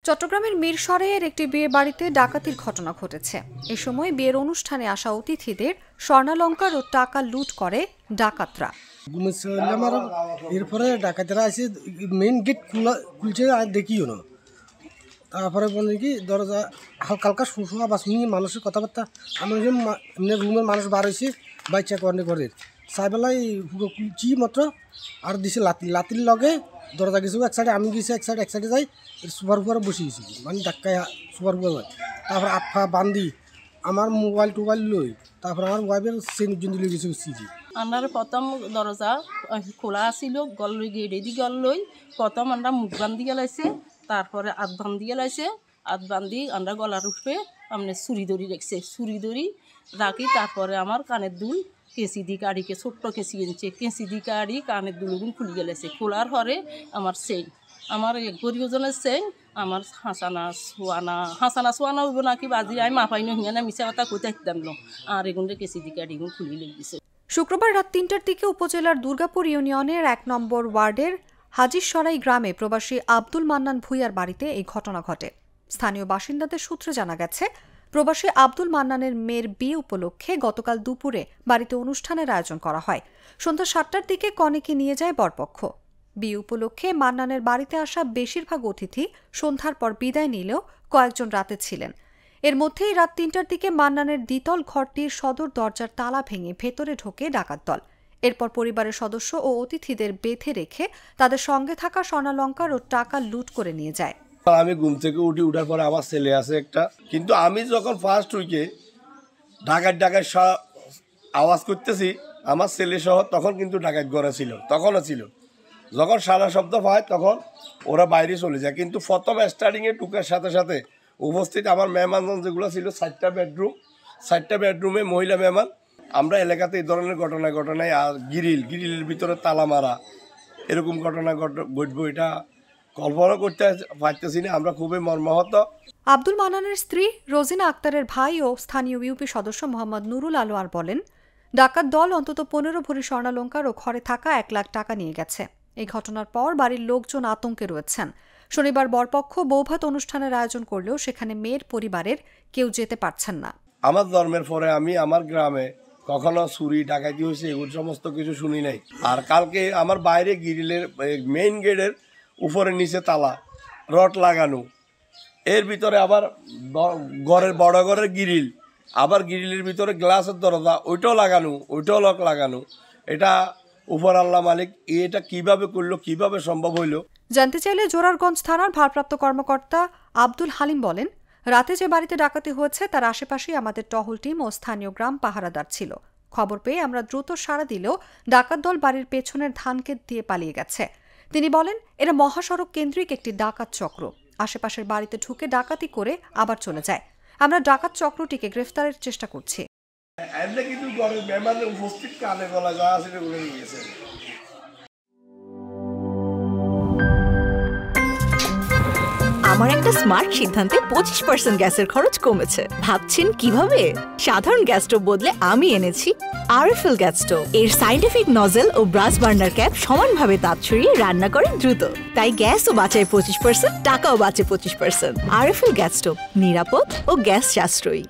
চট্টগ্রামের মিরসরাইয়ের একটি বিয়ে বাড়িতে ডাকাতির ঘটনা ঘটেছে। এ সময় বিয়ের অনুষ্ঠানে আসা অতিথিদের স্বর্ণালংকার ও টাকা লুট করে ডাকাতরা। এরপরে ডাকাতেরা আসে মেইন গেট খুলছে আর দেখিও না। তারপরে বলে কি দরজা হালকা হালকা শুশু আবার শুনি মানুষের কথাবার্তা। আমি রুমের মানুষ বার হয়েছে বাইচা করে ঘরের সাইবেলায় খুলছি মাত্র আর দিছে লাতির লগে দরজা গেছে এক সাইডে, আমি গেছি এক সাইডে যাই সুপার উপরে বসে গেছি, মানে ধাক্কায় সুপার উপরে। তারপর আটফা বান্ধি আমার মোবাইল টোবাইল লই, তারপর আমার ওয়াইফের চেন জুন্দি লই গেছে সিজি। আমার প্রথম দরজা খোলা ছিল, গল লই গেড়ে দি গল লই প্রথম আমরা মুখ বান্ধি গেলাইছে, তারপরে আধ বান্ধি গেলাইছে, আধ বান্ধি আমরা গলার উপরে আপনি ছুরি দড়ি রেখছে, ছুরি দড়ি রাখি। তারপরে আমার কানের দুল কেঁচি দি কাড়িকে ছোট্ট কেঁচি এনেছে, কেঁচি দি কাড়ি কানের দুলগুন খুলে গেলেছে। খোলার পরে আমার চেইন, আমার এক গরিবজনের চেইন, আমার হাসানা সোয়ানা হইব নাকি বাজি আমি মাপাই নহিয়া না মিশা কথা কইতে আসতাম না, আর এগুলো কেঁচি দি কাড়িগুন খুলে লেগেছে। শুক্রবার রাত ৩টার দিকে উপজেলার দুর্গাপুর ইউনিয়নের ১ নম্বর ওয়ার্ডের হাজিরসরাই গ্রামে প্রবাসী আব্দুল মান্নান ভূঁইয়ার বাড়িতে এই ঘটনা ঘটে। স্থানীয় বাসিন্দাদের সূত্রে জানা গেছে, প্রবাসী আব্দুল মান্নানের মেয়ের বিয়ে উপলক্ষে গতকাল দুপুরে বাড়িতে অনুষ্ঠানের আয়োজন করা হয়। সন্ধ্যা ৭টার দিকে কনেকে নিয়ে যায় বরপক্ষ। বিয়ে উপলক্ষে মান্নানের বাড়িতে আসা বেশিরভাগ অতিথি সন্ধ্যার পর বিদায় নিলেও কয়েকজন রাতে ছিলেন। এর মধ্যেই রাত ৩টার দিকে মান্নানের দ্বিতল ঘরটির সদর দরজার তালা ভেঙে ভেতরে ঢোকে ডাকাত দল। এরপর পরিবারের সদস্য ও অতিথিদের বেঁধে রেখে তাদের সঙ্গে থাকা স্বর্ণালংকার ও টাকা লুট করে নিয়ে যায়। আমি ঘুম থেকে উঠার পরে আমার ছেলে আছে একটা, কিন্তু আমি যখন ফার্স্ট উইকে ডাকাত আওয়াজ করতেছি আমার ছেলে সহ, তখন কিন্তু ডাকাত ঘরে ছিল, তখনও ছিল। যখন সারা শব্দ পায় তখন ওরা বাইরে চলে যায়, কিন্তু প্রথম স্টার্টিংয়ে টুকের সাথে সাথে উপস্থিত আমার মেহমানজন যেগুলো ছিল 4টা বেডরুমে মহিলা মেহমান। আমরা এলাকাতে এই ধরনের ঘটনায় আর গ্রিলের ভিতরে তালা মারা এরকম ঘটনা ঘটবো এটা কল্পনা করতে পারতেছি না। আমরা খুবই মর্মাহত। আব্দুল মান্নানের স্ত্রী রোজিনা আক্তারের ভাই ও স্থানীয় ইউপি সদস্য মোহাম্মদ নুরুল আলোয়ার বলেন, ডাকাত দল অন্তত 15 ভরি স্বর্ণালংকার ও ঘরে থাকা 1 লাখ টাকা নিয়ে গেছে। এই ঘটনার পর বাড়ির লোকজন আতঙ্কে রয়েছেন। শনিবার বরপক্ষ বৌভাত অনুষ্ঠানের আয়োজন করলেও সেখানে মেয়ের পরিবারের কেউ যেতে পারছেন না। আমার জন্মের পরে আমি আমার গ্রামে কখনো চুরি ডাকাতি হয়েছে এগুলো সমস্ত কিছু শুনি নাই। আর কালকে আমার বাইরে গ্রিলের মেইন গেটের উপরে নিচে তালা রড লাগানো, এর ভিতরে আবার বড় ঘরের গ্রিল, আবার গ্রিলের ভিতরে গ্লাসের দরজা ওইটাও লাগানো, ওইটাও লক লাগানো। এটা উপর আল্লাহ মালিক, এটা কিভাবে করলো, কিভাবে সম্ভব হইল। জানতে চাইলে জোরারগঞ্জ থানার ভারপ্রাপ্ত কর্মকর্তা আব্দুল হালিম বলেন, রাতে যে বাড়িতে ডাকাতি হয়েছে তার আশেপাশেই আমাদের টহল টিম ও স্থানীয় গ্রাম পাহারাদার ছিল। খবর পেয়ে আমরা দ্রুত সাড়া দিলেও ডাকাত দল বাড়ির পেছনের ধানক্ষেত দিয়ে পালিয়ে গেছে। তিনি বলেন, এরা মহাসড়ক কেন্দ্রিক একটি ডাকাত চক্র, আশেপাশের বাড়িতে ঢুকে ডাকাতি করে আবার চলে যায়। আমরা ডাকাত চক্রটিকে গ্রেফতারের চেষ্টা করছি। আমার একটা স্মার্ট সিদ্ধান্তে 25% গ্যাসের খরচ কমেছে। ভাবছেন কিভাবে? সাধারণ গ্যাস স্টোভ বদলে আমি এনেছি আরএফএল গ্যাস স্টোভ। এর সাইন্টিফিক নজল ও ব্রাস বার্নার ক্যাপ সমানভাবে তাপ ছড়িয়ে রান্না করে দ্রুত, তাই গ্যাসও বাঁচায় 25%, টাকাও বাঁচে 25%। আরএফএল গ্যাস স্টোভ নিরাপদ ও গ্যাস সাশ্রয়ী।